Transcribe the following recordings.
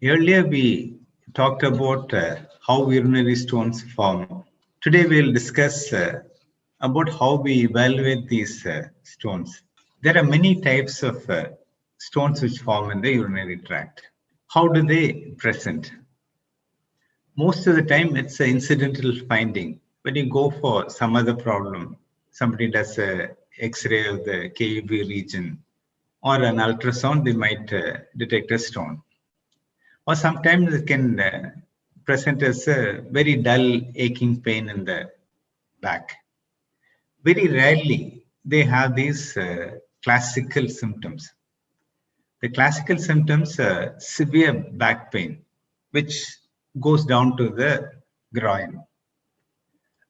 Earlier, we talked about how urinary stones form. Today, we'll discuss about how we evaluate these stones. There are many types of stones which form in the urinary tract. How do they present? Most of the time, it's an incidental finding. When you go for some other problem, somebody does a X-ray of the KUB region or an ultrasound, they might detect a stone. Or sometimes it can present as a very dull aching pain in the back. Very rarely they have these classical symptoms. The classical symptoms are severe back pain, which goes down to the groin.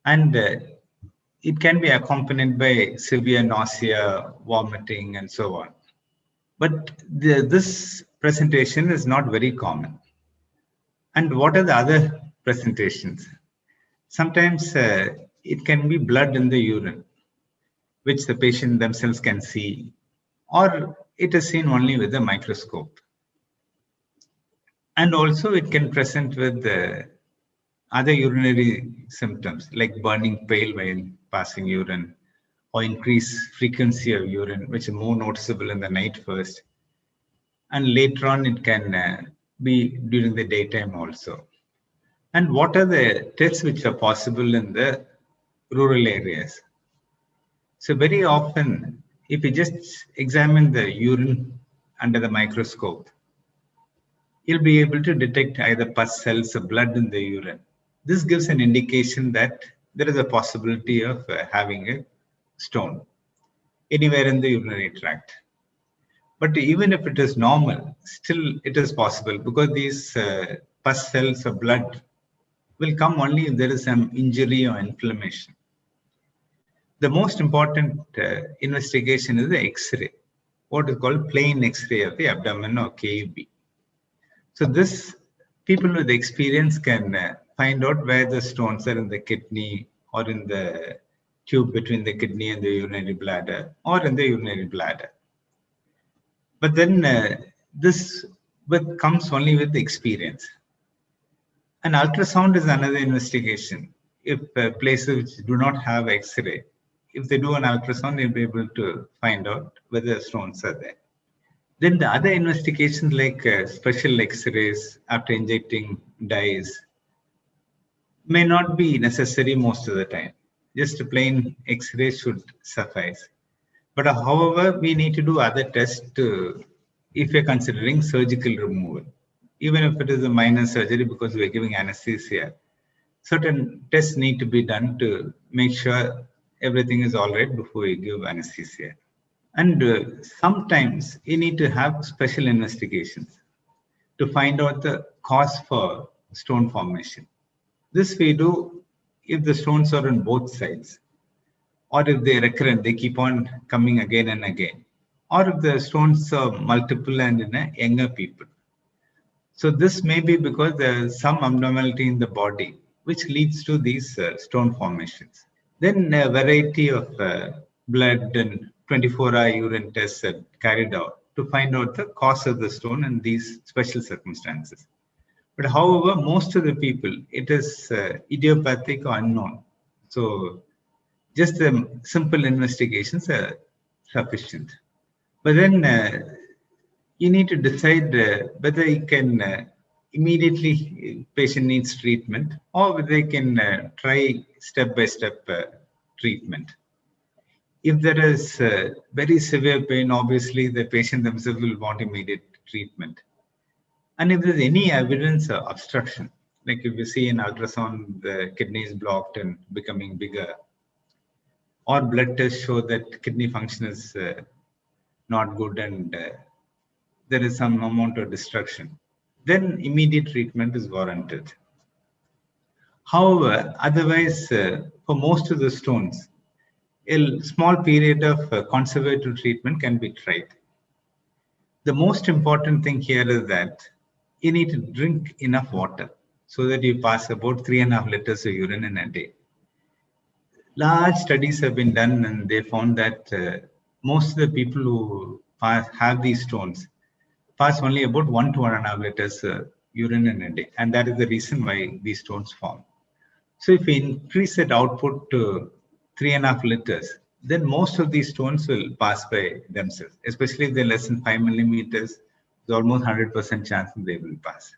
And it can be accompanied by severe nausea, vomiting, and so on. But this presentation is not very common. And what are the other presentations? Sometimes it can be blood in the urine, which the patient themselves can see, or it is seen only with a microscope. And also it can present with other urinary symptoms like burning pale while passing urine or increased frequency of urine, which is more noticeable in the night first. And later on, it can be during the daytime also. And what are the tests which are possible in the rural areas? So very often, if you just examine the urine under the microscope, you'll be able to detect either pus cells or blood in the urine. This gives an indication that there is a possibility of having a stone anywhere in the urinary tract. But even if it is normal, still it is possible because these pus cells or blood will come only if there is some injury or inflammation. The most important investigation is the X-ray, what is called plain X-ray of the abdomen or KUB. So this, people with experience can find out where the stones are in the kidney or in the tube between the kidney and the urinary bladder or in the urinary bladder. But then this comes only with experience. An ultrasound is another investigation. If places which do not have X-ray, if they do an ultrasound, they'll be able to find out whether stones are there. Then the other investigations like special X-rays after injecting dyes may not be necessary most of the time. Just a plain X-ray should suffice. But however, we need to do other tests if we're considering surgical removal. Even if it is a minor surgery because we're giving anesthesia, certain tests need to be done to make sure everything is all right before we give anesthesia. And sometimes you need to have special investigations to find out the cause for stone formation. This we do if the stones are on both sides, or if they're recurrent, they keep on coming again and again, or if the stones are multiple and in a younger people. So this may be because there is some abnormality in the body which leads to these stone formations. Then a variety of blood and 24-hour urine tests are carried out to find out the cause of the stone in these special circumstances. But however, most of the people, it is idiopathic or unknown. So just the simple investigations are sufficient. But then you need to decide whether you can immediately patient needs treatment or whether they can try step-by-step treatment. If there is very severe pain, obviously the patient themselves will want immediate treatment. And if there's any evidence of obstruction, like if you see in ultrasound, the kidney is blocked and becoming bigger, or blood tests show that kidney function is not good and there is some amount of destruction, then immediate treatment is warranted. However, otherwise, for most of the stones, a small period of conservative treatment can be tried. The most important thing here is that you need to drink enough water so that you pass about 3.5 liters of urine in a day. Large studies have been done and they found that most of the people who have these stones pass only about 1 to 1.5 liters urine in a day. And that is the reason why these stones form. So if we increase that output to 3.5 liters, then most of these stones will pass by themselves, especially if they're less than 5 millimeters. There's almost 100% chance that they will pass.